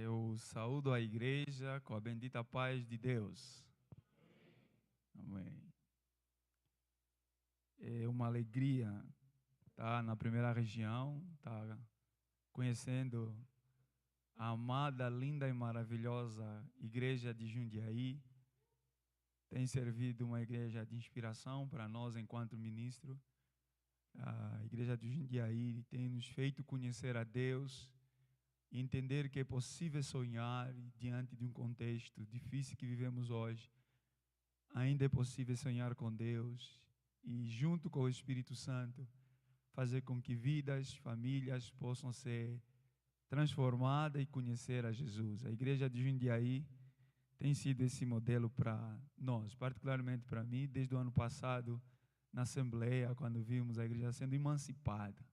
Eu saúdo a igreja com a bendita paz de Deus. Amém. É uma alegria estar na primeira região, estar conhecendo a amada, linda e maravilhosa igreja de Jundiaí. Tem servido uma igreja de inspiração para nós enquanto ministro. A igreja de Jundiaí tem nos feito conhecer a Deus e entender que é possível sonhar diante de um contexto difícil que vivemos hoje. Ainda é possível sonhar com Deus e, junto com o Espírito Santo, fazer com que vidas, famílias possam ser transformadas e conhecer a Jesus. A igreja de Jundiaí tem sido esse modelo para nós, particularmente para mim, desde o ano passado, na Assembleia, quando vimos a igreja sendo emancipada.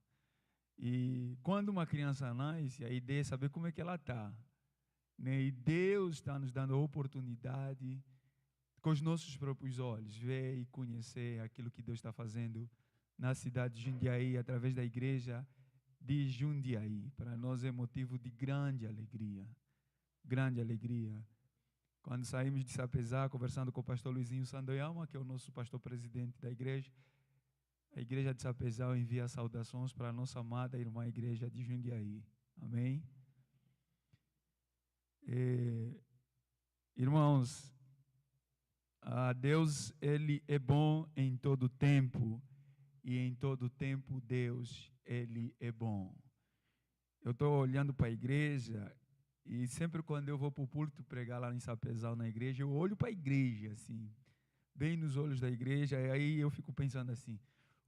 E quando uma criança nasce, a ideia é saber como é que ela está. E Deus está nos dando a oportunidade, com os nossos próprios olhos, ver e conhecer aquilo que Deus está fazendo na cidade de Jundiaí, através da igreja de Jundiaí. Para nós é motivo de grande alegria. Grande alegria. Quando saímos de Sapezá, conversando com o pastor Luizinho Sandoyama, que é o nosso pastor presidente da igreja, a igreja de Sapezal envia saudações para a nossa amada irmã igreja de Jundiaí. Amém? Irmãos, Deus, Ele é bom em todo tempo, e em todo tempo Deus, Ele é bom. Eu estou olhando para a igreja, e sempre quando eu vou para o púlpito pregar lá em Sapezal na igreja, eu olho para a igreja, assim, bem nos olhos da igreja, e aí eu fico pensando assim,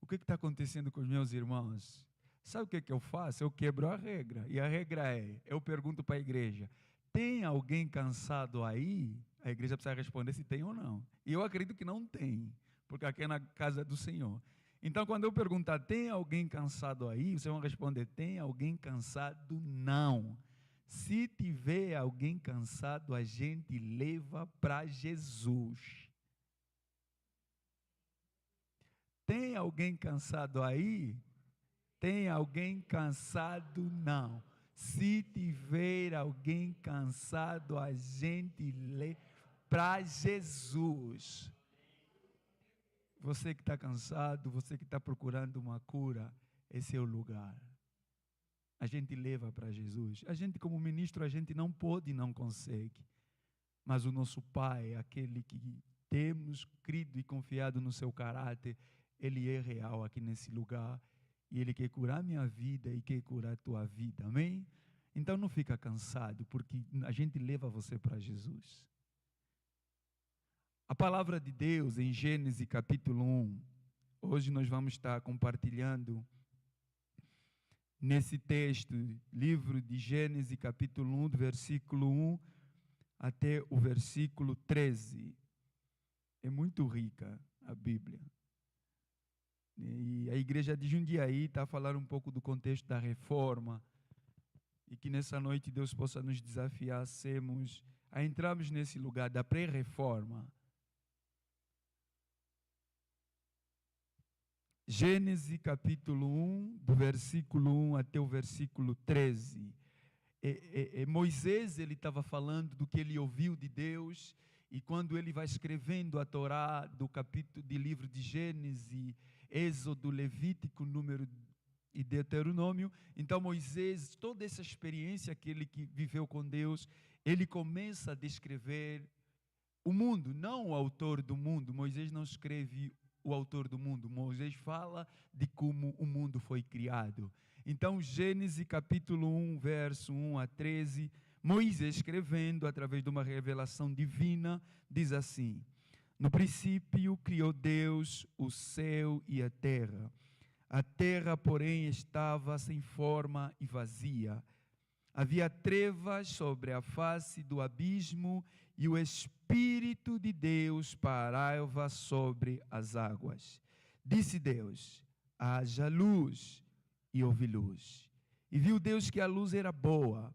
o que está acontecendo com os meus irmãos? Sabe o que eu faço? Eu quebro a regra. E a regra é, eu pergunto para a igreja, tem alguém cansado aí? A igreja precisa responder se tem ou não. E eu acredito que não tem, porque aqui é na casa do Senhor. Então, quando eu perguntar, tem alguém cansado aí? Vocês vão responder, tem alguém cansado? Não. Se tiver alguém cansado, a gente leva para Jesus. Tem alguém cansado aí? Tem alguém cansado? Não. Se tiver alguém cansado, a gente lê para Jesus. Você que está cansado, você que está procurando uma cura, esse é o lugar. A gente leva para Jesus. A gente, como ministro, a gente não pode e não consegue. Mas o nosso Pai, aquele que temos crido e confiado no seu caráter, Ele é real aqui nesse lugar e Ele quer curar minha vida e quer curar a tua vida, amém? Então não fica cansado, porque a gente leva você para Jesus. A palavra de Deus em Gênesis capítulo 1, hoje nós vamos estar compartilhando nesse texto, livro de Gênesis capítulo 1, do versículo 1 até o versículo 13. É muito rica a Bíblia. E a igreja de Jundiaí está a falar um pouco do contexto da reforma, e que nessa noite Deus possa nos desafiar a entrarmos nesse lugar da pré-reforma. Gênesis capítulo 1, do versículo 1 até o versículo 13. Moisés, ele estava falando do que ele ouviu de Deus, e quando ele vai escrevendo a Torá do capítulo de livro de Gênesis, Êxodo, Levítico, Número e Deuteronômio, então Moisés, toda essa experiência que ele viveu com Deus, ele começa a descrever o mundo, não o autor do mundo. Moisés não escreve o autor do mundo, Moisés fala de como o mundo foi criado. Então, Gênesis capítulo 1, verso 1 a 13, Moisés escrevendo através de uma revelação divina, diz assim: no princípio criou Deus o céu e a terra. A terra, porém, estava sem forma e vazia. Havia trevas sobre a face do abismo, e o Espírito de Deus pairava sobre as águas. Disse Deus: haja luz, e houve luz. E viu Deus que a luz era boa,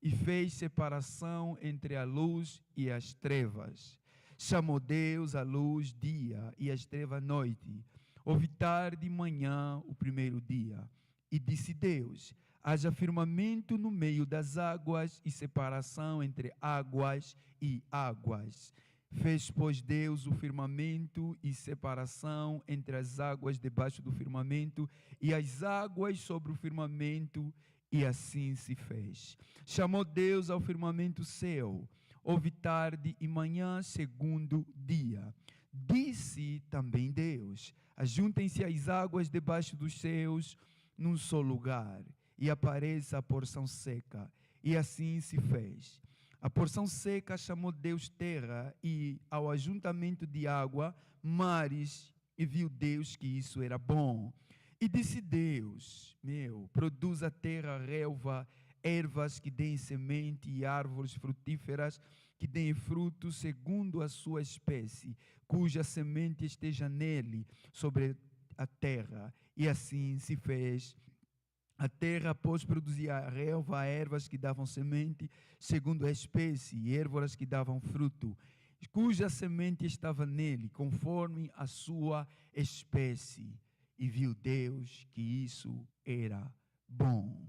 e fez separação entre a luz e as trevas. Chamou Deus a luz dia, e as trevas noite. Houve tarde e manhã o primeiro dia. E disse Deus: haja firmamento no meio das águas e separação entre águas e águas. Fez, pois, Deus o firmamento e separação entre as águas debaixo do firmamento e as águas sobre o firmamento, e assim se fez. Chamou Deus ao firmamento céu. Houve tarde e manhã, segundo dia. Disse também Deus: ajuntem-se as águas debaixo dos céus num só lugar, e apareça a porção seca. E assim se fez. A porção seca chamou Deus terra, e ao ajuntamento de água, mares, e viu Deus que isso era bom. E disse Deus: produz a terra relva, ervas que deem semente e árvores frutíferas que deem fruto segundo a sua espécie, cuja semente esteja nele, sobre a terra. E assim se fez. A terra, pois, produzia relva, ervas que davam semente, segundo a espécie, e ervas que davam fruto, cuja semente estava nele, conforme a sua espécie. E viu Deus que isso era bom.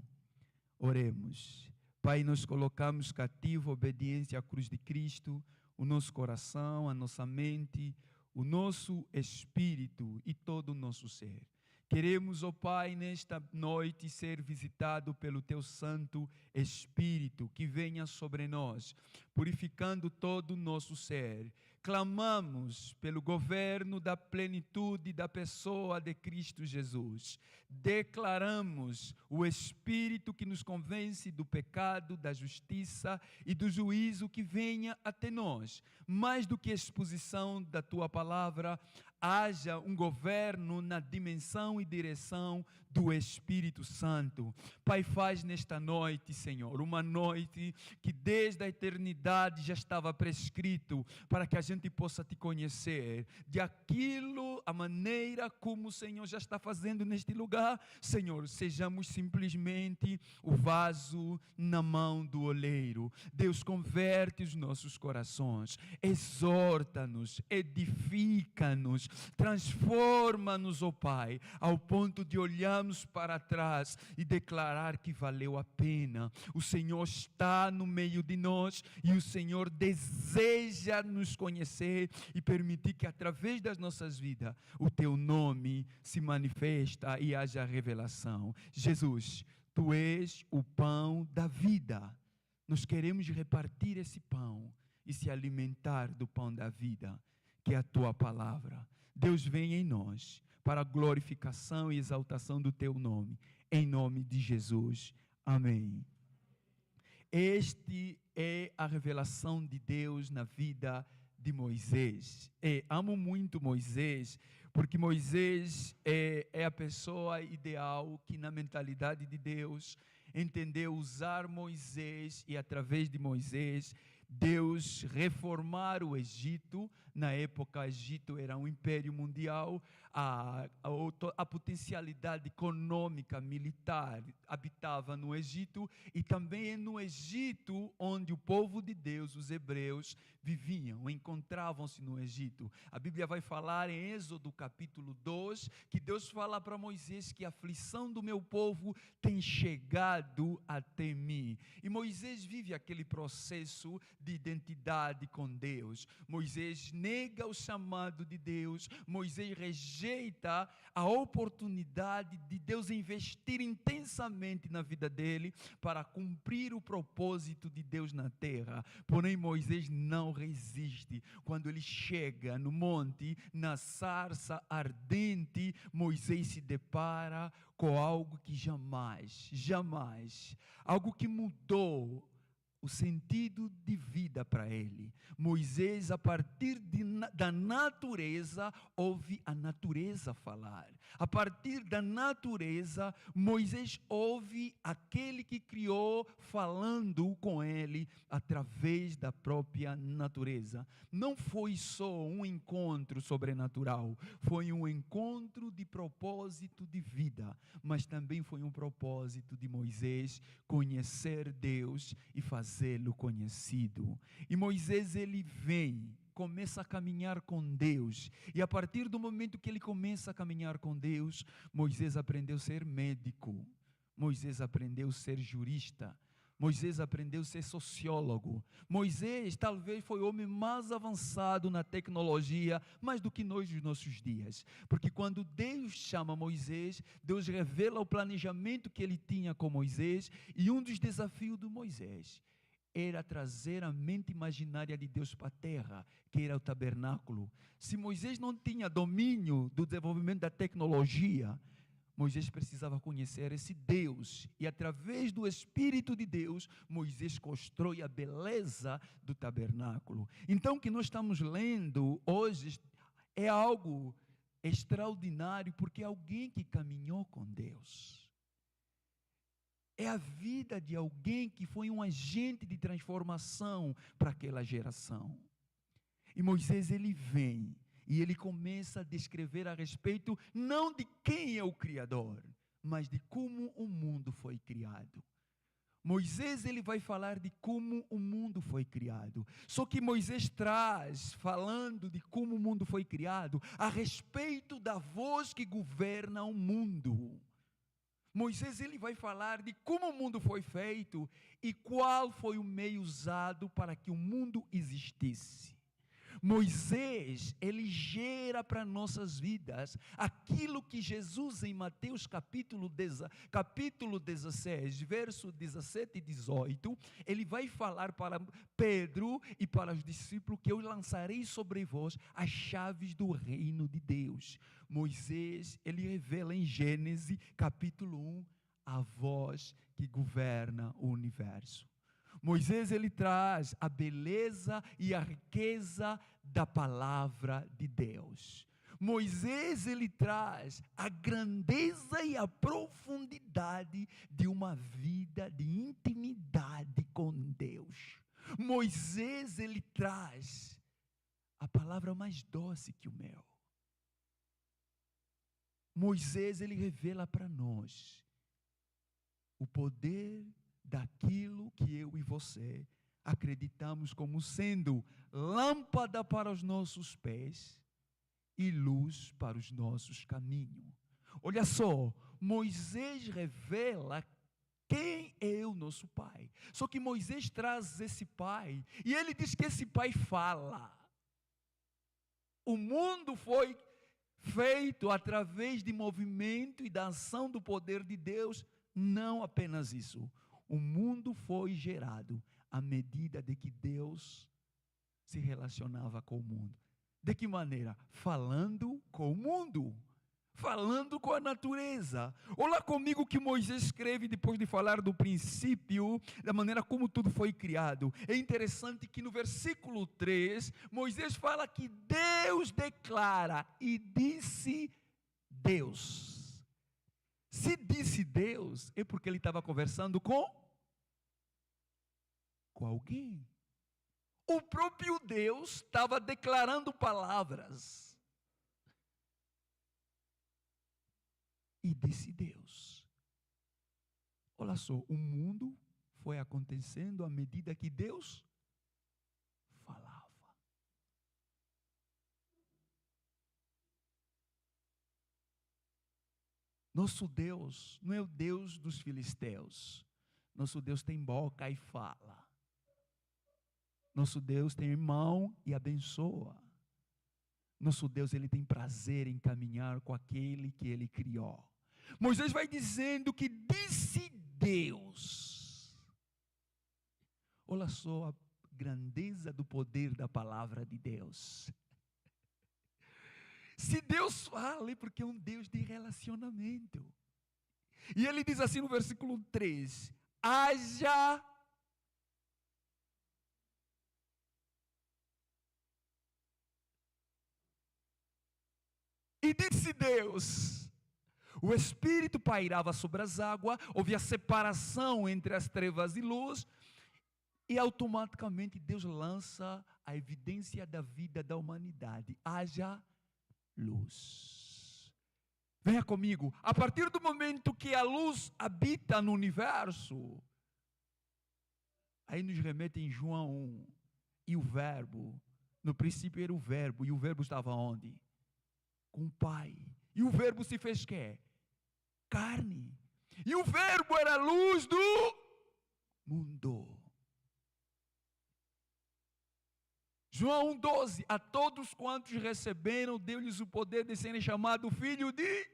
Oremos. Pai, nós colocamos cativo a obediência à cruz de Cristo, o nosso coração, a nossa mente, o nosso espírito e todo o nosso ser. Queremos, ó Pai, nesta noite ser visitado pelo Teu Santo Espírito, que venha sobre nós, purificando todo o nosso ser. Clamamos pelo governo da plenitude da pessoa de Cristo Jesus. Declaramos o Espírito que nos convence do pecado, da justiça e do juízo que venha até nós. Mais do que a exposição da Tua palavra, haja um governo na dimensão e direção do Espírito Santo. Pai, faz nesta noite, Senhor, uma noite que desde a eternidade já estava prescrito para que a gente possa Te conhecer. De aquilo, a maneira como o Senhor já está fazendo neste lugar, Senhor, sejamos simplesmente o vaso na mão do oleiro. Deus, converte os nossos corações, exorta-nos, edifica-nos, transforma-nos, ó Pai, ao ponto de olharmos para trás e declarar que valeu a pena. O Senhor está no meio de nós e o Senhor deseja nos conhecer e permitir que através das nossas vidas o Teu nome se manifesta e haja revelação. Jesus, Tu és o pão da vida. Nós queremos repartir esse pão e se alimentar do pão da vida, que é a Tua palavra. Deus, vem em nós para a glorificação e exaltação do Teu nome. Em nome de Jesus. Amém. Este é a revelação de Deus na vida de Moisés. Amo muito Moisés, porque Moisés é a pessoa ideal que, na mentalidade de Deus, entendeu usar Moisés e, através de Moisés, Deus reformar o Egito. Na época, o Egito era um império mundial. A potencialidade econômica, militar, habitava no Egito, e também no Egito onde o povo de Deus, os hebreus, viviam, encontravam-se no Egito. A Bíblia vai falar em Êxodo capítulo 2, que Deus fala para Moisés que a aflição do meu povo tem chegado até mim. E Moisés vive aquele processo de identidade com Deus. Moisés nega o chamado de Deus. Moisés rejeita a oportunidade de Deus investir intensamente na vida dele para cumprir o propósito de Deus na terra. Porém, Moisés não resiste. Quando ele chega no monte, na sarça ardente, Moisés se depara com algo que jamais, algo que mudou o sentido de vida para ele. Moisés, a partir da natureza, ouve a natureza falar. A partir da natureza, Moisés ouve aquele que criou falando com ele através da própria natureza. Não foi só um encontro sobrenatural, foi um encontro de propósito de vida, mas também foi um propósito de Moisés conhecer Deus e fazê-lo conhecido. E Moisés, ele vem, começa a caminhar com Deus, e a partir do momento que ele começa a caminhar com Deus, Moisés aprendeu a ser médico. Moisés aprendeu a ser jurista. Moisés aprendeu a ser sociólogo. Moisés talvez foi o homem mais avançado na tecnologia, mais do que nós nos nossos dias. Porque quando Deus chama Moisés, Deus revela o planejamento que ele tinha com Moisés, e um dos desafios de Moisés era trazer a mente imaginária de Deus para a terra, que era o tabernáculo. Se Moisés não tinha domínio do desenvolvimento da tecnologia, Moisés precisava conhecer esse Deus, e através do Espírito de Deus, Moisés constrói a beleza do tabernáculo. Então, o que nós estamos lendo hoje é algo extraordinário, porque é alguém que caminhou com Deus. É a vida de alguém que foi um agente de transformação para aquela geração. E Moisés, ele vem e ele começa a descrever a respeito não de quem é o Criador, mas de como o mundo foi criado. Moisés, ele vai falar de como o mundo foi criado. Só que Moisés traz, falando de como o mundo foi criado, a respeito da voz que governa o mundo. Moisés, ele vai falar de como o mundo foi feito e qual foi o meio usado para que o mundo existisse. Moisés, ele gera para nossas vidas aquilo que Jesus, em Mateus capítulo 16, verso 17 e 18, ele vai falar para Pedro e para os discípulos que eu lançarei sobre vós as chaves do reino de Deus. Moisés, ele revela em Gênesis capítulo 1 a voz que governa o universo. Moisés, ele traz a beleza e a riqueza da palavra de Deus. Moisés, ele traz a grandeza e a profundidade de uma vida de intimidade com Deus. Moisés, ele traz a palavra mais doce que o mel. Moisés, ele revela para nós o poder daquilo que eu e você acreditamos como sendo lâmpada para os nossos pés e luz para os nossos caminhos. Olha só, Moisés revela quem é o nosso pai. Só que Moisés traz esse pai e ele diz que esse pai fala. O mundo foi feito através de movimento e da ação do poder de Deus. Não apenas isso. O mundo foi gerado à medida de que Deus se relacionava com o mundo. De que maneira? Falando com o mundo. Falando com a natureza. Olha comigo o que Moisés escreve depois de falar do princípio, da maneira como tudo foi criado. É interessante que no versículo 3, Moisés fala que Deus declara e disse Deus. Se disse Deus, é porque ele estava conversando com alguém. O próprio Deus estava declarando palavras. E disse Deus. Olha só, o mundo foi acontecendo à medida que Deus falava. Nosso Deus não é o Deus dos filisteus. Nosso Deus tem boca e fala. Nosso Deus tem mão e abençoa. Nosso Deus, ele tem prazer em caminhar com aquele que ele criou. Moisés vai dizendo que disse Deus. Olha só a grandeza do poder da palavra de Deus. Se Deus fala, é porque é um Deus de relacionamento. E ele diz assim no versículo 3: haja e disse Deus. O Espírito pairava sobre as águas, houve a separação entre as trevas e luz, e automaticamente Deus lança a evidência da vida da humanidade. Haja luz. Venha comigo. A partir do momento que a luz habita no universo, aí nos remete em João 1. E o verbo, no princípio era o verbo, e o verbo estava onde? Com o Pai. E o verbo se fez quê? Carne. E o Verbo era a luz do mundo. João 1,12, a todos quantos receberam, deu-lhes o poder de serem chamados filhos de...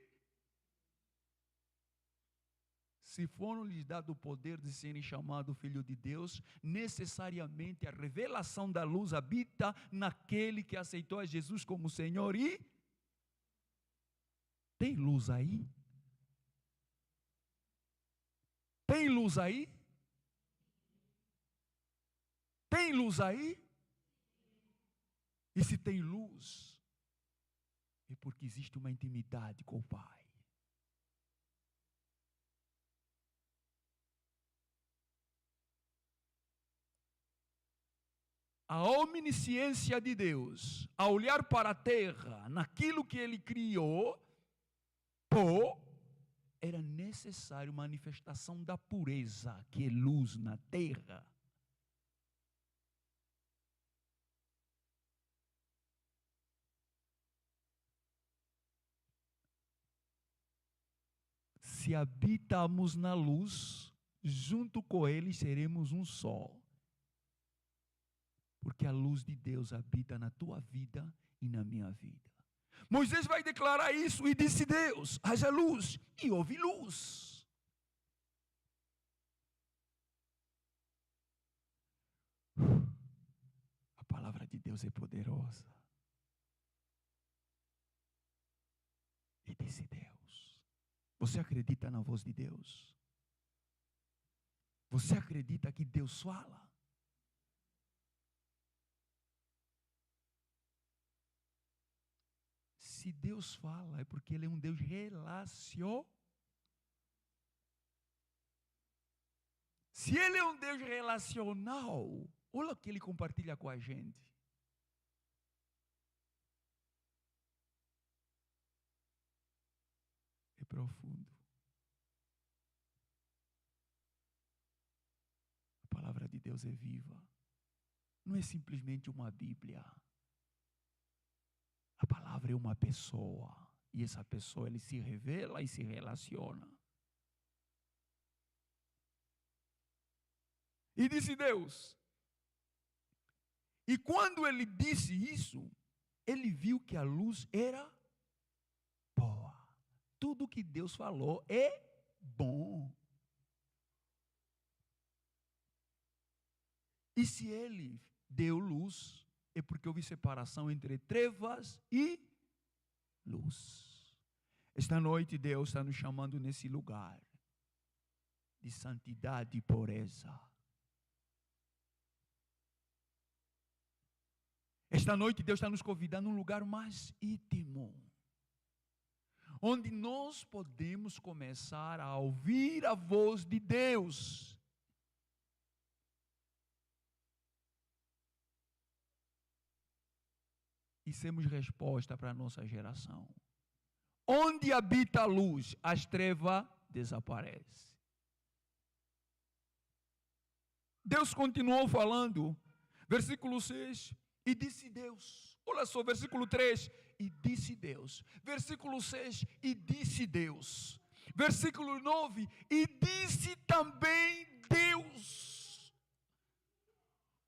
Se foram-lhes dado o poder de serem chamados filhos de Deus, necessariamente a revelação da luz habita naquele que aceitou a Jesus como Senhor e... Tem luz aí? Tem luz aí? Tem luz aí? E se tem luz, é porque existe uma intimidade com o Pai. A onisciência de Deus, a olhar para a terra, naquilo que Ele criou, era necessário manifestação da pureza, que é luz na terra. Se habitarmos na luz, junto com Ele seremos um só. Porque a luz de Deus habita na tua vida e na minha vida. Moisés vai declarar isso e disse Deus, haja luz, e houve luz. A palavra de Deus é poderosa. E disse Deus. Você acredita na voz de Deus? Você acredita que Deus fala? Se Deus fala, é porque Ele é um Deus relacional. Se Ele é um Deus relacional, olha o que Ele compartilha com a gente. É profundo. A palavra de Deus é viva. Não é simplesmente uma Bíblia. A palavra é uma pessoa. E essa pessoa, ele se revela e se relaciona. E disse Deus. E quando ele disse isso, ele viu que a luz era boa. Tudo que Deus falou é bom. E se ele deu luz, é porque houve separação entre trevas e luz. Esta noite Deus está nos chamando nesse lugar de santidade e pureza. Esta noite Deus está nos convidando a um lugar mais íntimo, onde nós podemos começar a ouvir a voz de Deus. E sermos resposta para a nossa geração. Onde habita a luz, as trevas desaparecem. Deus continuou falando, versículo 6, e disse Deus. Olha só, versículo 3, e disse Deus. Versículo 6, e disse Deus. Versículo 9, e disse também Deus.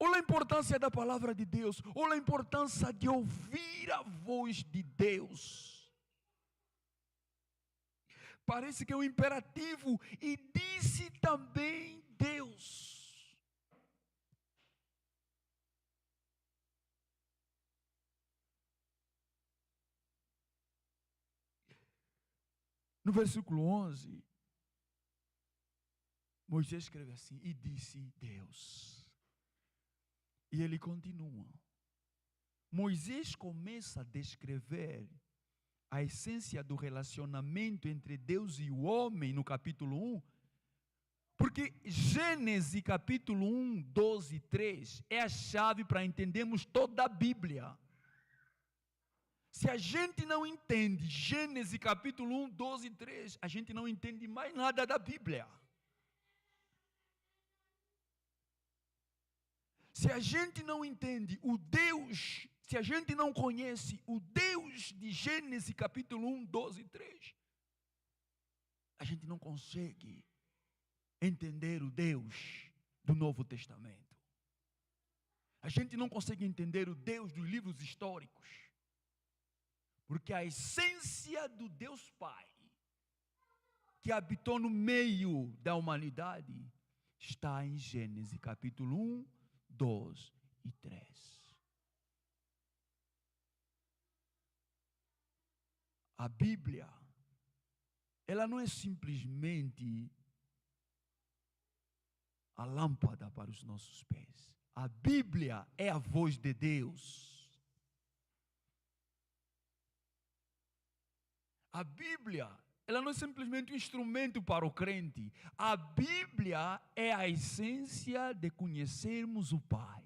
Olha a importância da palavra de Deus. Olha a importância de ouvir a voz de Deus. Parece que é um imperativo. E disse também Deus. No versículo 11, Moisés escreve assim, e disse Deus. E ele continua. Moisés começa a descrever a essência do relacionamento entre Deus e o homem no capítulo 1, porque Gênesis capítulo 1, 12 e 3 é a chave para entendermos toda a Bíblia. Se a gente não entende Gênesis capítulo 1, 12 e 3, a gente não entende mais nada da Bíblia. Se a gente não entende o Deus, se a gente não conhece o Deus de Gênesis capítulo 1, 12 e 3, a gente não consegue entender o Deus do Novo Testamento. A gente não consegue entender o Deus dos livros históricos. Porque a essência do Deus Pai, que habitou no meio da humanidade, está em Gênesis capítulo 1, 2 e 3. A Bíblia, ela não é simplesmente a lâmpada para os nossos pés. A Bíblia é a voz de Deus. A Bíblia, ela não é simplesmente um instrumento para o crente. A Bíblia é a essência de conhecermos o Pai.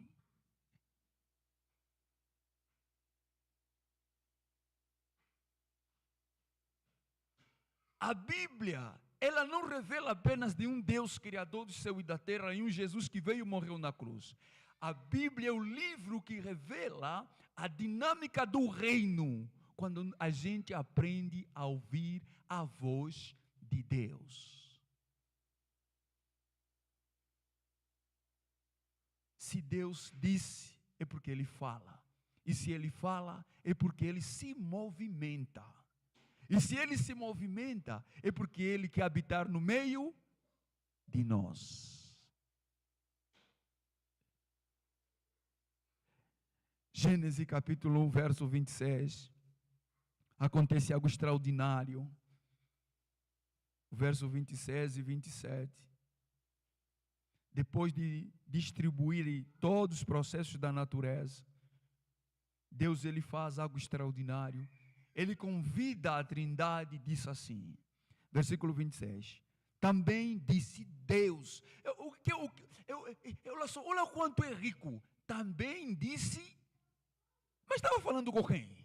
A Bíblia, ela não revela apenas de um Deus criador do céu e da terra e um Jesus que veio e morreu na cruz. A Bíblia é o livro que revela a dinâmica do reino, quando a gente aprende a ouvir a voz de Deus. Se Deus disse, é porque Ele fala. E se Ele fala, é porque Ele se movimenta. E se Ele se movimenta, é porque Ele quer habitar no meio de nós. Gênesis capítulo 1, verso 26. Acontece algo extraordinário. O verso 26 e 27. Depois de distribuir todos os processos da natureza, Deus ele faz algo extraordinário. Ele convida a Trindade e diz assim, versículo 26. Também disse Deus. Olha quanto é rico. Também disse, mas estava falando com quem?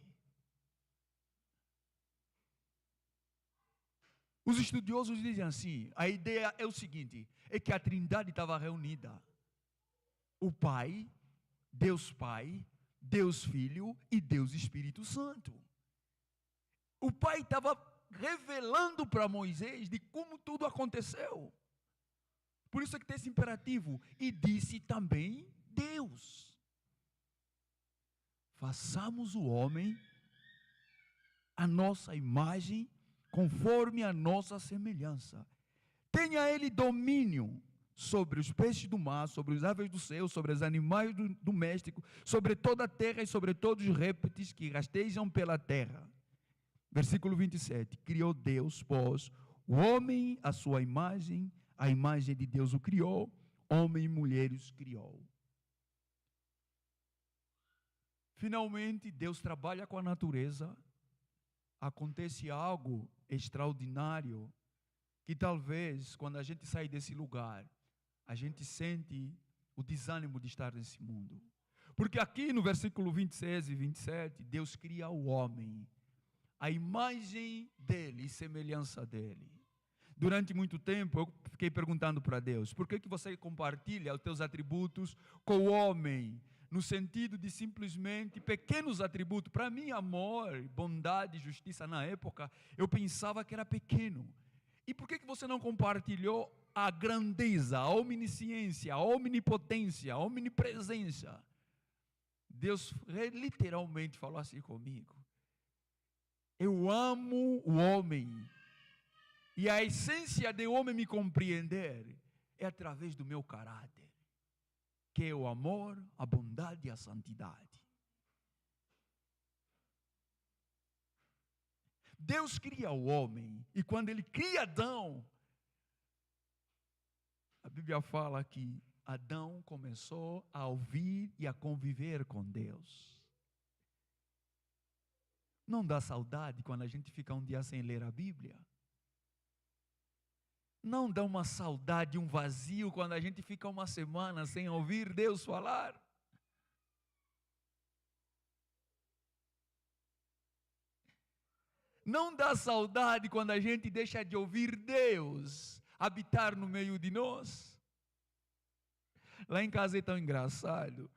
Os estudiosos dizem assim, a ideia é o seguinte, é que a Trindade estava reunida. O Pai, Deus Filho e Deus Espírito Santo. O Pai estava revelando para Moisés de como tudo aconteceu. Por isso é que tem esse imperativo. E disse também Deus. Façamos o homem a nossa imagem, conforme a nossa semelhança. Tenha ele domínio sobre os peixes do mar, sobre as aves do céu, sobre os animais domésticos, sobre toda a terra e sobre todos os répteis que rastejam pela terra. Versículo 27. Criou Deus, pois, o homem à sua imagem, a imagem de Deus o criou, homem e mulher os criou. Finalmente, Deus trabalha com a natureza. Acontece algo extraordinário, que talvez, quando a gente sai desse lugar, a gente sente o desânimo de estar nesse mundo. Porque aqui no versículo 26 e 27, Deus cria o homem, a imagem dele e semelhança dele. Durante muito tempo eu fiquei perguntando para Deus, por que você compartilha os teus atributos com o homem? No sentido de simplesmente pequenos atributos. Para mim, amor, bondade, justiça, na época, eu pensava que era pequeno. E por que você não compartilhou a grandeza, a omnisciência, a omnipotência, a omnipresença? Deus literalmente falou assim comigo. Eu amo o homem. E a essência de homem me compreender é através do meu caráter, que é o amor, a bondade e a santidade. Deus cria o homem, e quando Ele cria Adão, a Bíblia fala que Adão começou a ouvir e a conviver com Deus. Não dá saudade quando a gente fica um dia sem ler a Bíblia? Não dá uma saudade, um vazio quando a gente fica uma semana sem ouvir Deus falar? Não dá saudade quando a gente deixa de ouvir Deus habitar no meio de nós? Lá em casa é tão engraçado.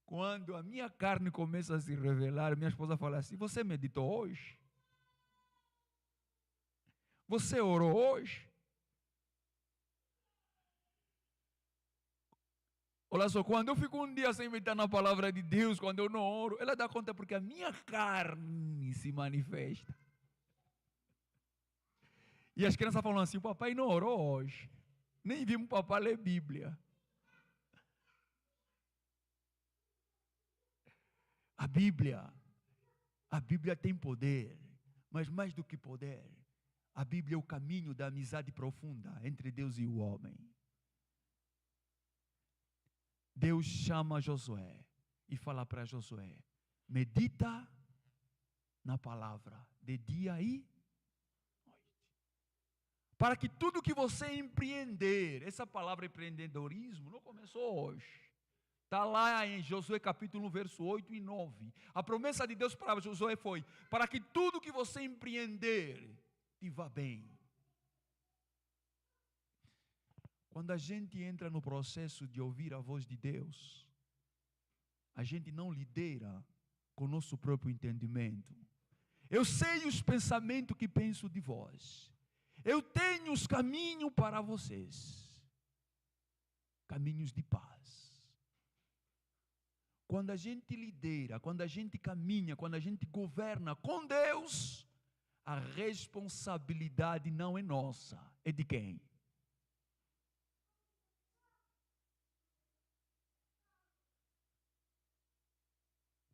Quando a minha carne começa a se revelar, minha esposa fala assim, você meditou hoje? Você orou hoje? Olha só, quando eu fico um dia sem meditar na palavra de Deus, quando eu não oro, ela dá conta porque a minha carne se manifesta. E as crianças falam assim, o papai não orou hoje. Nem vimos o papai ler Bíblia. A Bíblia tem poder, mas mais do que poder, a Bíblia é o caminho da amizade profunda entre Deus e o homem. Deus chama Josué e fala para Josué, medita na palavra de dia e noite. Para que tudo que você empreender, essa palavra empreendedorismo não começou hoje. Está lá em Josué capítulo 1, verso 8 e 9. A promessa de Deus para Josué foi, para que tudo que você empreender, te vá bem. Quando a gente entra no processo de ouvir a voz de Deus, a gente não lidera com o nosso próprio entendimento. Eu sei os pensamentos que penso de vós. Eu tenho os caminhos para vocês. Caminhos de paz. Quando a gente lidera, quando a gente caminha, quando a gente governa com Deus, a responsabilidade não é nossa, é de quem?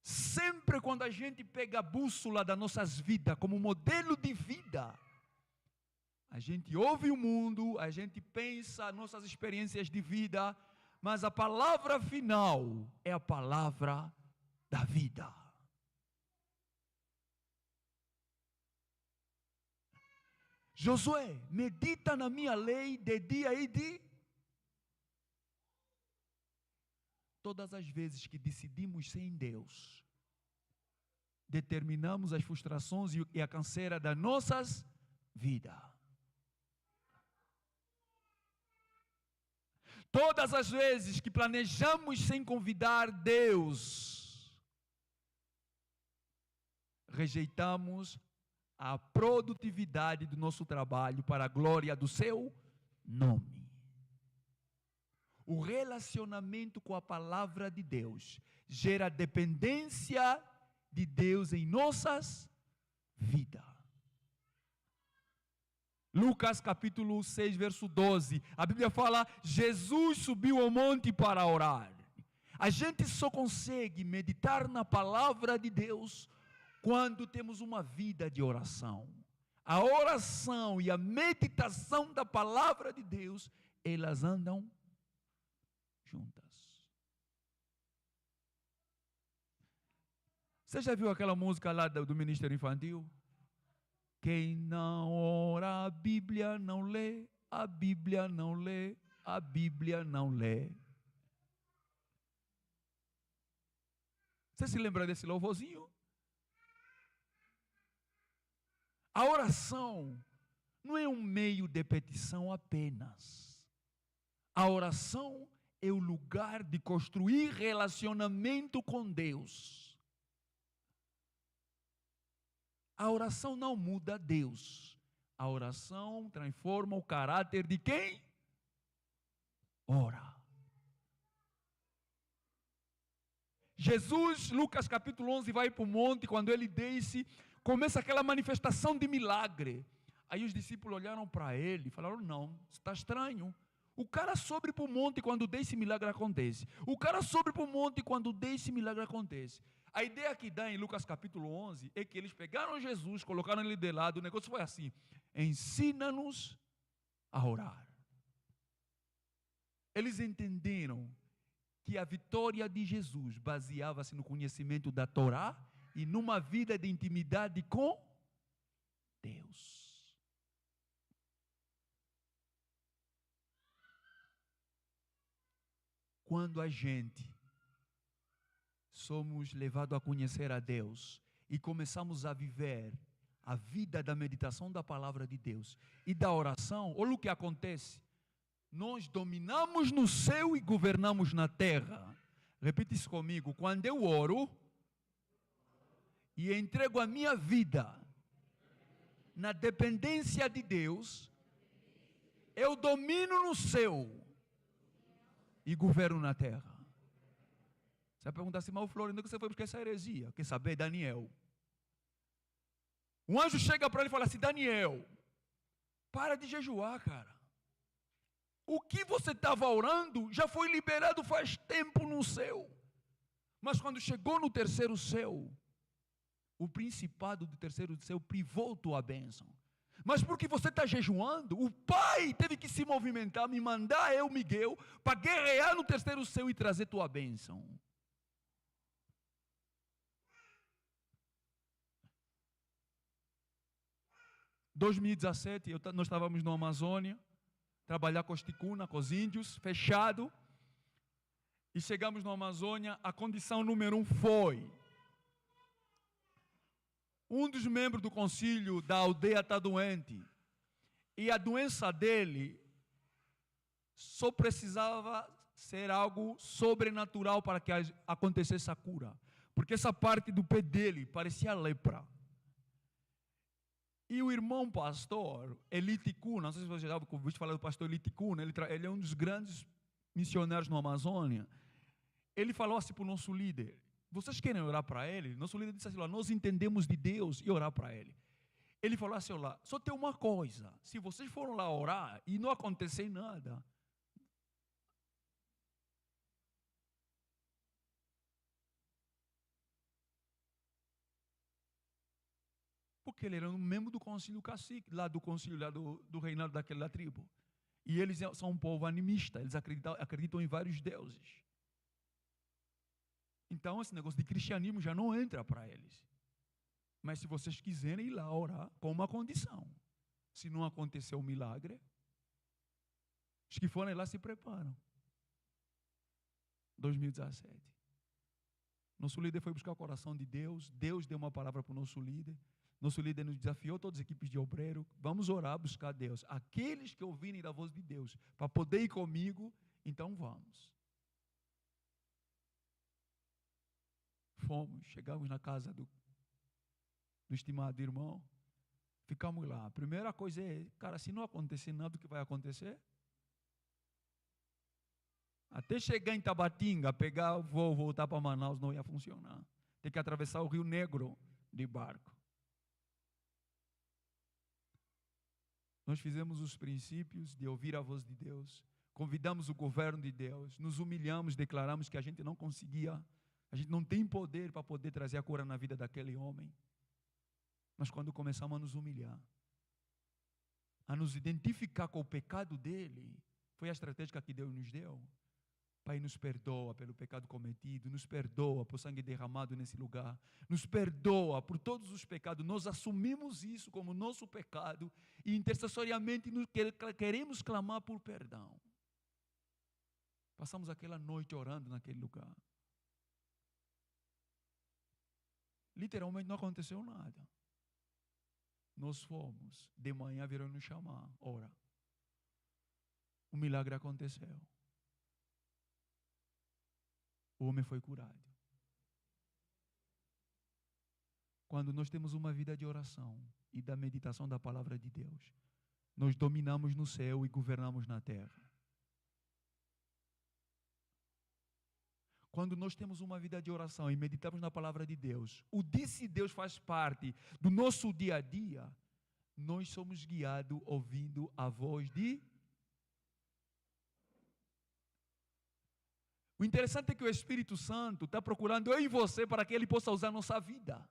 Sempre quando a gente pega a bússola das nossas vidas como modelo de vida, a gente ouve o mundo, a gente pensa nossas experiências de vida, mas a palavra final é a palavra da vida. Josué, medita na minha lei de dia e de... Todas as vezes que decidimos sem Deus, determinamos as frustrações e a canseira das nossas vidas. Todas as vezes que planejamos sem convidar Deus, rejeitamos a produtividade do nosso trabalho para a glória do seu nome. O relacionamento com a palavra de Deus gera dependência de Deus em nossas vidas. Lucas capítulo 6, verso 12. A Bíblia fala, Jesus subiu ao monte para orar. A gente só consegue meditar na palavra de Deus quando temos uma vida de oração. A oração e a meditação da palavra de Deus, elas andam juntas. Você já viu aquela música lá do Ministério Infantil? Quem não ora, a Bíblia não lê, a Bíblia não lê, a Bíblia não lê. Você se lembra desse louvorzinho? A oração não é um meio de petição apenas. A oração é o lugar de construir relacionamento com Deus. A oração não muda Deus. A oração transforma o caráter de quem ora. Jesus, Lucas capítulo 11, vai para o monte, quando ele desce, começa aquela manifestação de milagre. Aí os discípulos olharam para ele e falaram, não, está estranho. O cara sobe para o monte quando desce, milagre acontece. O cara sobe para o monte quando desce, milagre acontece. A ideia que dá em Lucas capítulo 11 é que eles pegaram Jesus, colocaram ele de lado, o negócio foi assim, ensina-nos a orar. Eles entenderam que a vitória de Jesus baseava-se no conhecimento da Torá e numa vida de intimidade com Deus. Quando a gente somos levados a conhecer a Deus e começamos a viver a vida da meditação da palavra de Deus e da oração, olha o que acontece. Nós dominamos no céu e governamos na terra. Repita isso comigo. Quando eu oro e entrego a minha vida na dependência de Deus, eu domino no céu e governo na terra. Você vai perguntar assim, mas Floriano, que você foi buscar essa heresia? Quer saber? Daniel. Um anjo chega para ele e fala assim, Daniel, para de jejuar, cara. O que você estava orando já foi liberado faz tempo no céu. Mas quando chegou no terceiro céu, o principado do terceiro céu privou tua bênção. Mas porque você está jejuando, o Pai teve que se movimentar, me mandar eu, Miguel, para guerrear no terceiro céu e trazer tua bênção. Em 2017, nós estávamos na Amazônia, trabalhar com os ticuna, com os índios, fechado. E chegamos na Amazônia, a condição número 1 foi: um dos membros do concílio da aldeia está doente. E a doença dele só precisava ser algo sobrenatural para que acontecesse a cura. Porque essa parte do pé dele parecia lepra. E o irmão pastor, Eli Ticuna, não sei se você já ouviu falar do pastor Eli Ticuna, ele é um dos grandes missionários na Amazônia. Ele falou assim para o nosso líder, vocês querem orar para ele? Nosso líder disse assim, nós entendemos de Deus e orar para ele. Ele falou assim, olá, só tem uma coisa, se vocês foram lá orar e não acontecer nada, porque ele era um membro do concílio cacique, lá do concílio lá do reinado daquela tribo. E eles são um povo animista, eles acreditam em vários deuses. Então esse negócio de cristianismo já não entra para eles. Mas se vocês quiserem ir lá orar, com uma condição. Se não acontecer o milagre, os que forem lá se preparam. 2017. Nosso líder foi buscar o coração de Deus. Deus deu uma palavra para o nosso líder. Nosso líder nos desafiou, todas as equipes de obreiro. Vamos orar, buscar Deus. Aqueles que ouvirem da voz de Deus, para poder ir comigo, então vamos. Fomos, chegamos na casa do estimado irmão, ficamos lá. A primeira coisa é, cara, se não acontecer nada, o que vai acontecer? Até chegar em Tabatinga, pegar o voo, voltar para Manaus, não ia funcionar. Tem que atravessar o Rio Negro de barco. Nós fizemos os princípios de ouvir a voz de Deus, convidamos o governo de Deus, nos humilhamos, declaramos que a gente não conseguia, a gente não tem poder para poder trazer a cura na vida daquele homem. Mas quando começamos a nos humilhar, a nos identificar com o pecado dele, foi a estratégia que Deus nos deu. Pai, nos perdoa pelo pecado cometido, nos perdoa por sangue derramado nesse lugar, nos perdoa por todos os pecados. Nós assumimos isso como nosso pecado e intercessoriamente queremos clamar por perdão. Passamos aquela noite orando naquele lugar. Literalmente não aconteceu nada. Nós fomos, de manhã vieram nos chamar, ora. O milagre aconteceu. O homem foi curado. Quando nós temos uma vida de oração e da meditação da palavra de Deus, nós dominamos no céu e governamos na terra. Quando nós temos uma vida de oração e meditamos na palavra de Deus, o disse Deus faz parte do nosso dia a dia, nós somos guiados ouvindo a voz de... O interessante é que o Espírito Santo está procurando eu e você para que Ele possa usar a nossa vida.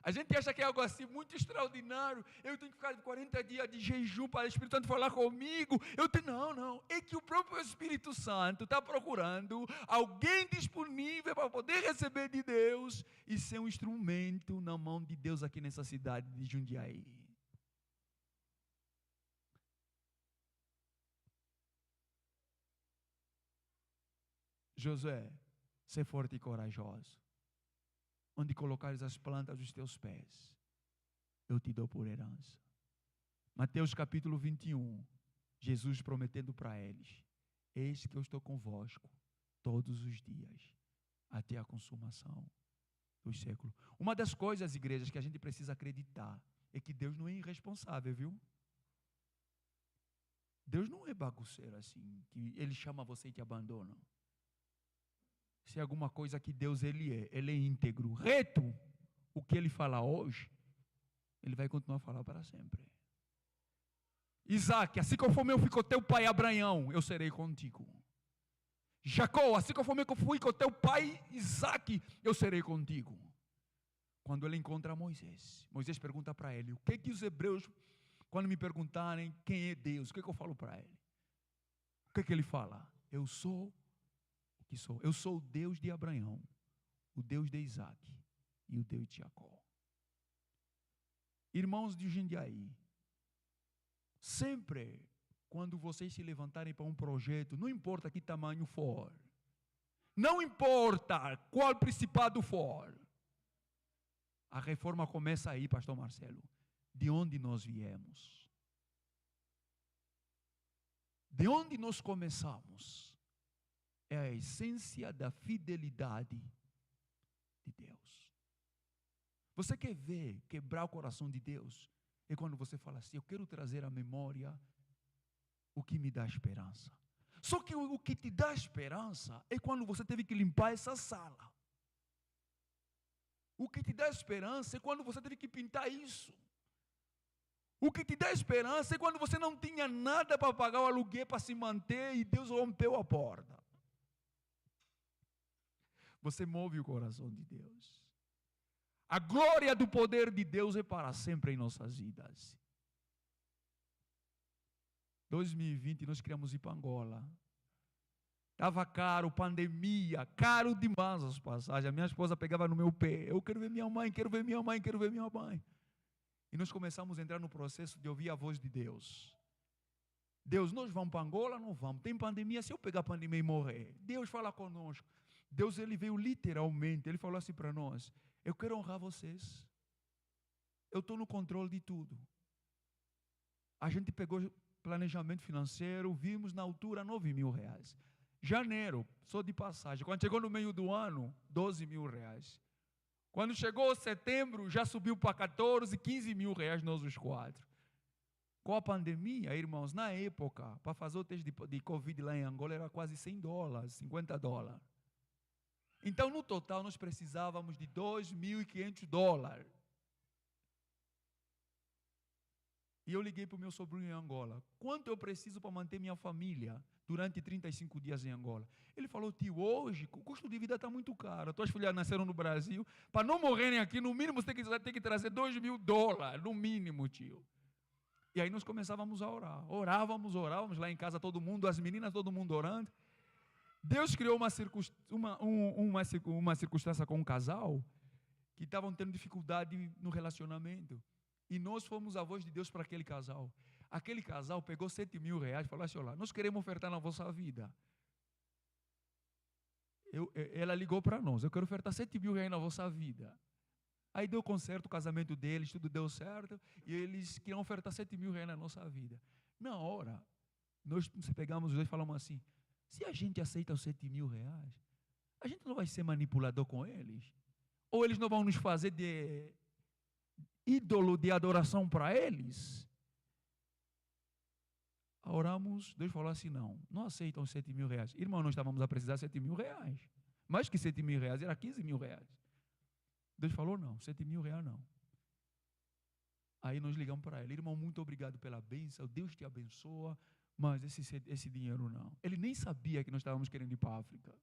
A gente acha que é algo assim muito extraordinário. Eu tenho que ficar 40 dias de jejum para o Espírito Santo falar comigo. Não. É que o próprio Espírito Santo está procurando alguém disponível para poder receber de Deus e ser um instrumento na mão de Deus aqui nessa cidade de Jundiaí. Josué, ser forte e corajoso. Onde colocares as plantas dos teus pés, eu te dou por herança. Mateus capítulo 21, Jesus prometendo para eles, eis que eu estou convosco todos os dias, até a consumação dos séculos. Uma das coisas, igrejas, que a gente precisa acreditar é que Deus não é irresponsável, viu? Deus não é bagunceiro assim, que Ele chama você e te abandona. Se é alguma coisa que Deus Ele é íntegro, reto. O que Ele fala hoje, Ele vai continuar a falar para sempre. Isaac, assim conforme eu fui com teu pai Abraão, eu serei contigo. Jacó, assim conforme eu fui com teu pai Isaac, eu serei contigo. Quando ele encontra Moisés, Moisés pergunta para ele, o que os hebreus, quando me perguntarem quem é Deus, o que eu falo para ele? O que ele fala? Eu sou o que sou. Eu sou o Deus de Abraão, o Deus de Isaac e o Deus de Jacó. Irmãos de Jundiaí, sempre quando vocês se levantarem para um projeto, não importa que tamanho for, não importa qual principado for, a reforma começa aí, pastor Marcelo, de onde nós viemos. De onde nós começamos é a essência da fidelidade de Deus. Você quer ver quebrar o coração de Deus? É quando você fala assim, eu quero trazer à memória o que me dá esperança. Só que o que te dá esperança é quando você teve que limpar essa sala. O que te dá esperança é quando você teve que pintar isso. O que te dá esperança é quando você não tinha nada para pagar o aluguel para se manter e Deus rompeu a porta. Você move o coração de Deus. A glória do poder de Deus é para sempre em nossas vidas. 2020 nós queríamos ir para Angola. Estava caro, pandemia, caro demais as passagens. A minha esposa pegava no meu pé. Eu quero ver minha mãe, quero ver minha mãe, quero ver minha mãe. E nós começamos a entrar no processo de ouvir a voz de Deus. Deus, nós vamos para Angola? Não vamos. Tem pandemia, se eu pegar a pandemia e morrer. Deus fala conosco. Deus, Ele veio literalmente, Ele falou assim para nós, eu quero honrar vocês. Eu estou no controle de tudo. A gente pegou planejamento financeiro, vimos na altura R$9.000. Janeiro, só de passagem. Quando chegou no meio do ano, R$12.000. Quando chegou setembro, já subiu para 14, R$15.000 nós os quatro. Com a pandemia, irmãos, na época, para fazer o teste de Covid lá em Angola, era quase $100, $50. Então, no total, nós precisávamos de $2.500. E eu liguei para o meu sobrinho em Angola. Quanto eu preciso para manter minha família durante 35 dias em Angola? Ele falou, tio, hoje o custo de vida está muito caro. Tuas filhas nasceram no Brasil. Para não morrerem aqui, no mínimo você tem que trazer $2.000. No mínimo, tio. E aí nós começávamos a orar. Orávamos lá em casa todo mundo, as meninas, todo mundo orando. Deus criou uma circunstância com um casal que estavam tendo dificuldade no relacionamento. E nós fomos a voz de Deus para aquele casal. Aquele casal pegou R$7.000 e falou assim, olha, nós queremos ofertar na vossa vida. Ela ligou para nós, eu quero ofertar R$7.000 na vossa vida. Aí deu concerto, o casamento deles, tudo deu certo, e eles queriam ofertar R$7.000 na nossa vida. Na hora, nós pegamos os dois e falamos assim, se a gente aceita os R$7.000, a gente não vai ser manipulador com eles? Ou eles não vão nos fazer de ídolo de adoração para eles? Oramos, Deus falou assim, não aceitam os R$7.000. Irmão, nós estávamos a precisar de R$7.000. Mais que R$7.000, era R$15.000. Deus falou, não, R$7.000 não. Aí nós ligamos para ele, irmão, muito obrigado pela bênção, Deus te abençoa, mas esse dinheiro não. Ele nem sabia que nós estávamos querendo ir para a África.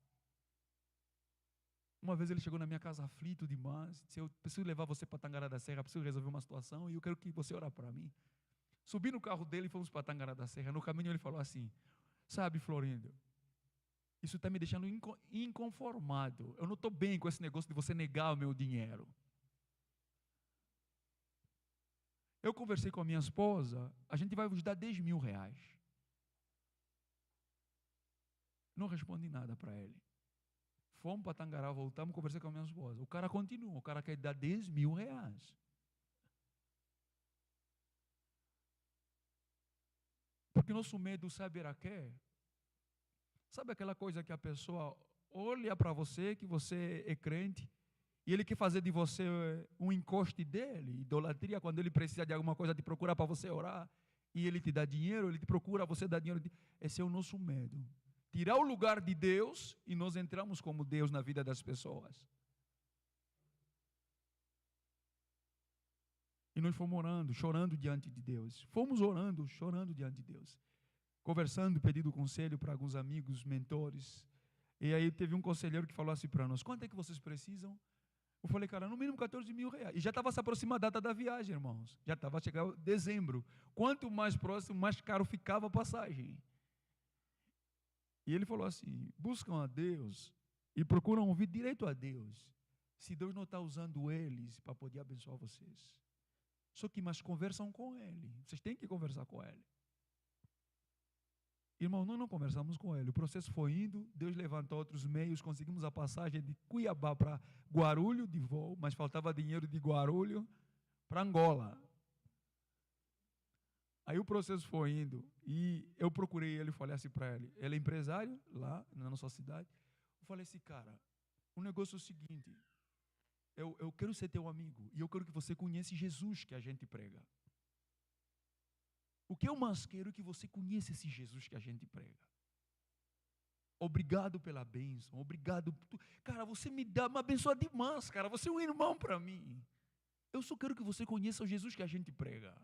Uma vez ele chegou na minha casa aflito demais, disse, eu preciso levar você para Tangará da Serra, preciso resolver uma situação e eu quero que você ore para mim. Subi no carro dele e fomos para Tangará da Serra. No caminho ele falou assim, sabe, Florindo, isso está me deixando inconformado. Eu não estou bem com esse negócio de você negar o meu dinheiro. Eu conversei com a minha esposa, a gente vai vos dar R$10.000. Não respondi nada para ele. Fomos para Tangará, voltamos, conversei com a minha esposa. O cara continua, o cara quer dar R$10.000. Porque nosso medo, sabe, era quê? Sabe aquela coisa que a pessoa olha para você, que você é crente, E ele quer fazer de você um encoste dele, idolatria, quando ele precisa de alguma coisa, te procura para você orar, e ele te dá dinheiro, ele te procura, você dá dinheiro. Esse é o nosso medo. Tirar o lugar de Deus e nós entramos como Deus na vida das pessoas. E nós fomos orando, chorando diante de Deus. Fomos orando, chorando diante de Deus. Conversando, pedindo conselho para alguns amigos, mentores. E aí teve um conselheiro que falou assim para nós: quanto é que vocês precisam? Eu falei, cara, no mínimo 14 mil reais. E já estava se aproximando a data da viagem, irmãos. Já estava chegando dezembro. Quanto mais próximo, mais caro ficava a passagem. E ele falou assim: buscam a Deus e procuram ouvir direito a Deus. Se Deus não está usando eles para poder abençoar vocês. Só que mais conversam com Ele. Vocês têm que conversar com Ele. Irmão, nós não conversamos com Ele. O processo foi indo, Deus levantou outros meios, conseguimos a passagem de Cuiabá para Guarulhos de voo, mas faltava dinheiro de Guarulhos para Angola. Aí o processo foi indo e eu procurei ele e falei assim para ele. Ele é empresário lá na nossa cidade. Eu falei assim, cara, o negócio é o seguinte. Eu quero ser teu amigo e eu quero que você conheça Jesus que a gente prega. O que eu mais quero é que você conheça esse Jesus que a gente prega. Obrigado pela bênção, obrigado. Cara, você me abençoa demais, cara. Você é um irmão para mim. Eu só quero que você conheça o Jesus que a gente prega.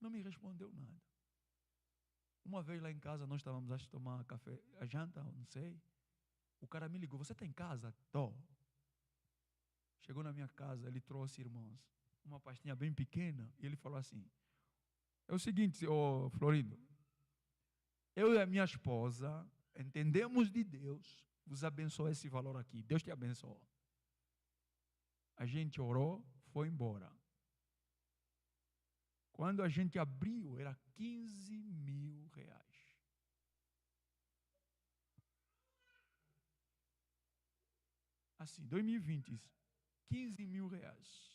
Não me respondeu nada. Uma vez lá em casa, nós estávamos a tomar café, a janta, não sei. O cara me ligou, você está em casa? Tô. Chegou na minha casa, ele trouxe, irmãos, uma pastinha bem pequena, e ele falou assim, é o seguinte, ô Florindo, eu e a minha esposa entendemos de Deus, vos abençoe esse valor aqui, Deus te abençoe. A gente orou, foi embora. Quando a gente abriu, era 15 mil reais. Assim, 2020, 15 mil reais.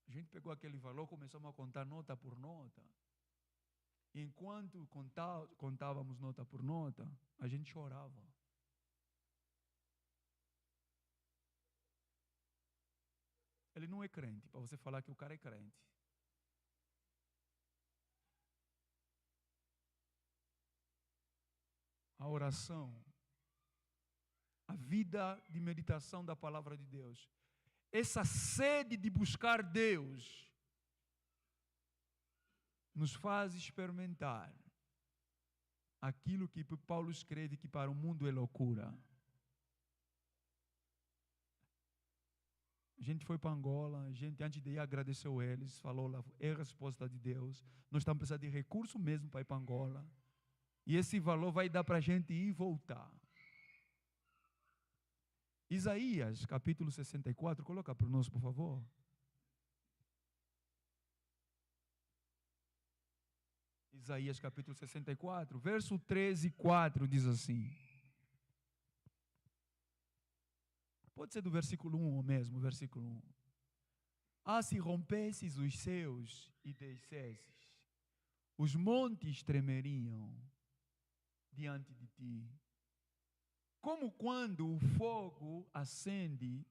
A gente pegou aquele valor, começamos a contar nota por nota. E enquanto contávamos nota por nota, a gente chorava. Ele não é crente, para você falar que o cara é crente. A oração, a vida de meditação da palavra de Deus, essa sede de buscar Deus, nos faz experimentar aquilo que Paulo escreve que para o mundo é loucura. A gente foi para Angola, a gente antes de ir agradeceu eles, falou lá, é a resposta de Deus, nós estamos precisando de recurso mesmo para ir para Angola, e esse valor vai dar para a gente ir e voltar. Isaías, capítulo 64, coloca para nós, por favor. Isaías, capítulo 64, verso 13 e 4, diz assim. Pode ser do versículo 1 mesmo, versículo 1. Ah, se rompesses os céus e descesses, os montes tremeriam diante de ti. Como quando o fogo acende,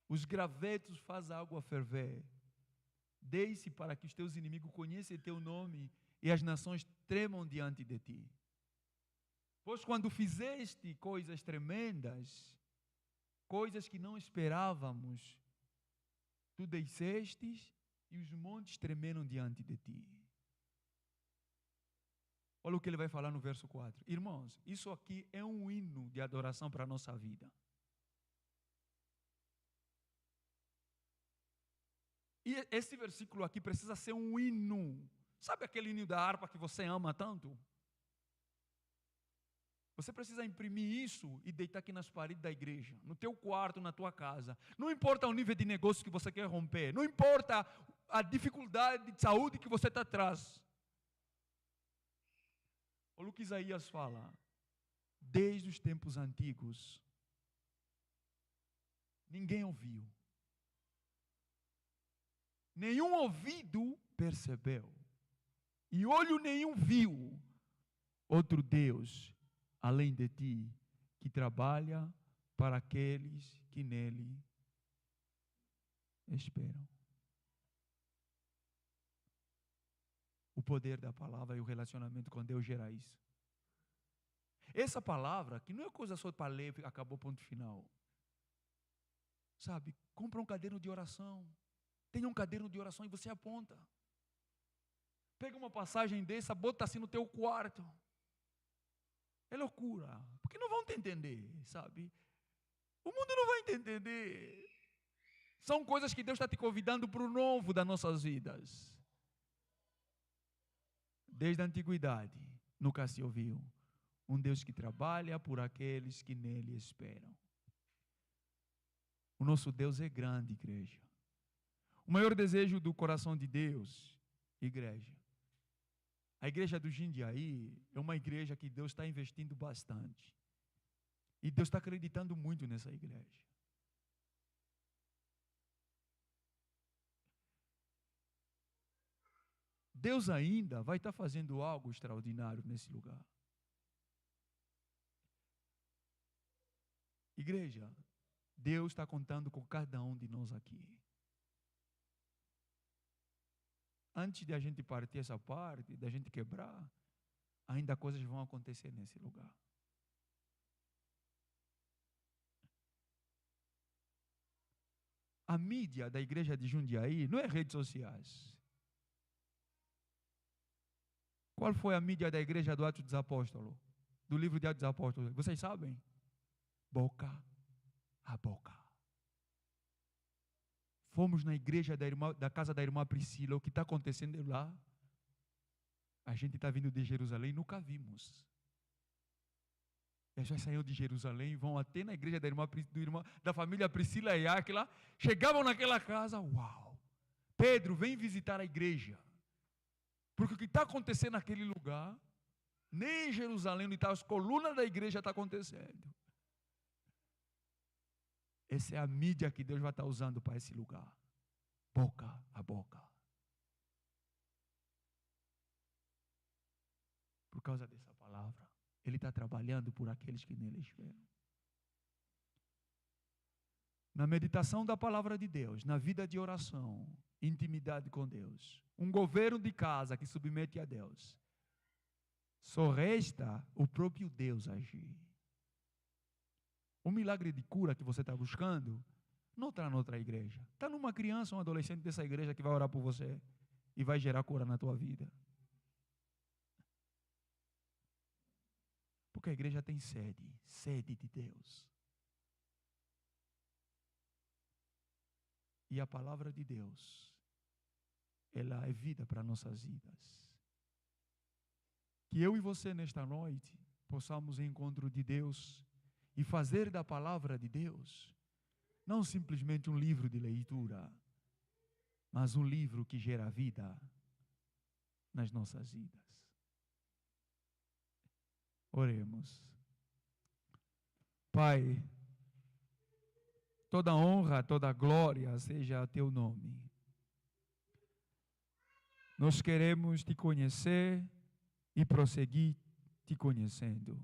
os gravetos fazem a água ferver. Desce para que os teus inimigos conheçam teu nome e as nações tremam diante de ti. Pois quando fizeste coisas tremendas, coisas que não esperávamos, tu descestes e os montes tremeram diante de ti. Olha o que ele vai falar no verso 4. Irmãos, isso aqui é um hino de adoração para a nossa vida. E esse versículo aqui precisa ser um hino. Sabe aquele hino da harpa que você ama tanto? Você precisa imprimir isso e deitar aqui nas paredes da igreja, no teu quarto, na tua casa. Não importa o nível de negócio que você quer romper, não importa a dificuldade de saúde que você está atrás. Olha o que Isaías fala. Desde os tempos antigos, ninguém ouviu. Nenhum ouvido percebeu. E olho nenhum viu outro Deus além de ti, que trabalha para aqueles que nele esperam. O poder da palavra e o relacionamento com Deus gera isso. Essa palavra, que não é coisa só para ler, acabou, ponto final. Sabe, compra um caderno de oração. Tenha um caderno de oração e você aponta. Pega uma passagem dessa, bota assim no teu quarto. É loucura, porque não vão te entender, sabe? O mundo não vai te entender. São coisas que Deus está te convidando para o novo das nossas vidas. Desde a antiguidade, nunca se ouviu um Deus que trabalha por aqueles que nele esperam. O nosso Deus é grande, igreja. O maior desejo do coração de Deus, igreja. A igreja do Jundiaí é uma igreja que Deus está investindo bastante. E Deus está acreditando muito nessa igreja. Deus ainda vai estar fazendo algo extraordinário nesse lugar. Igreja, Deus está contando com cada um de nós aqui. Antes de a gente partir essa parte, da gente quebrar, ainda coisas vão acontecer nesse lugar. A mídia da igreja de Jundiaí não é redes sociais. Qual foi a mídia da igreja do Atos dos Apóstolos? Do livro de Atos dos Apóstolos? Vocês sabem? Boca a boca. Fomos na igreja da casa da irmã Priscila. O que está acontecendo lá? A gente está vindo de Jerusalém, nunca vimos. Eles já saíram de Jerusalém, vão até na igreja da família Priscila e Áquila. Chegavam naquela casa, uau! Pedro, vem visitar a igreja. Porque o que está acontecendo naquele lugar, nem em Jerusalém, onde está as colunas da igreja, está acontecendo. Essa é a mídia que Deus vai estar usando para esse lugar. Boca a boca. Por causa dessa palavra, Ele está trabalhando por aqueles que nele esperam. Na meditação da palavra de Deus, na vida de oração, intimidade com Deus, um governo de casa que submete a Deus, só resta o próprio Deus agir. O milagre de cura que você está buscando não está noutra igreja. Está numa criança, um adolescente dessa igreja que vai orar por você e vai gerar cura na tua vida. Porque a igreja tem sede de Deus. E a palavra de Deus, ela é vida para nossas vidas. Que eu e você nesta noite possamos ir ao encontro de Deus e fazer da palavra de Deus não simplesmente um livro de leitura, mas um livro que gera vida nas nossas vidas. Oremos. Pai, toda honra, toda glória seja a teu nome. Nós queremos te conhecer e prosseguir te conhecendo.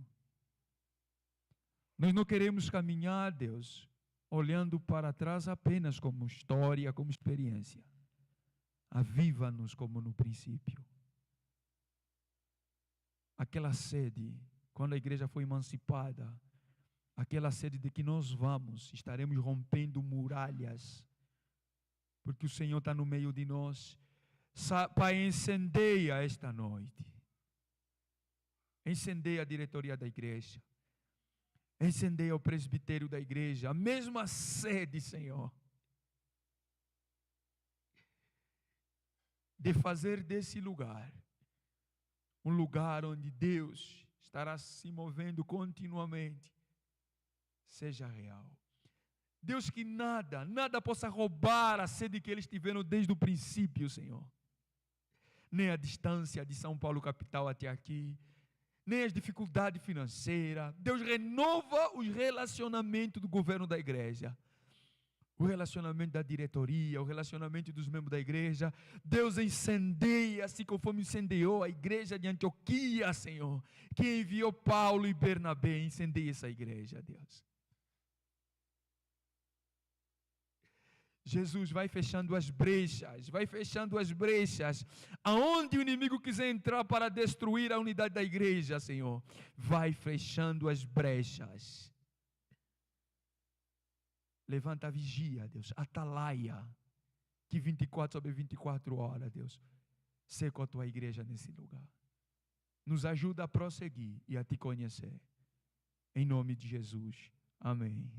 Nós não queremos caminhar, Deus, olhando para trás apenas como história, como experiência. Aviva-nos como no princípio. Aquela sede, quando a igreja foi emancipada, aquela sede de que nós estaremos rompendo muralhas, porque o Senhor está no meio de nós. Pai, incendeia esta noite. Incendeia a diretoria da igreja. Incendeia o presbitério da igreja. A mesma sede, Senhor, de fazer desse lugar um lugar onde Deus estará se movendo continuamente, seja real. Deus, que nada possa roubar a sede que eles tiveram desde o princípio, Senhor. Nem a distância de São Paulo capital até aqui, nem as dificuldades financeiras. Deus, renova os relacionamentos do governo da igreja. o relacionamento da diretoria, o relacionamento dos membros da igreja. Deus incendeia, assim conforme incendiou a igreja de Antioquia, Senhor, que enviou Paulo e Bernabé. Incendeia essa igreja, Deus. Jesus, vai fechando as brechas, vai fechando as brechas. Aonde o inimigo quiser entrar para destruir a unidade da igreja, Senhor, vai fechando as brechas. Levanta a vigia, Deus, atalaia, que 24 sobre 24 horas, Deus, seca a tua igreja nesse lugar. Nos ajuda a prosseguir e a te conhecer. Em nome de Jesus. Amém.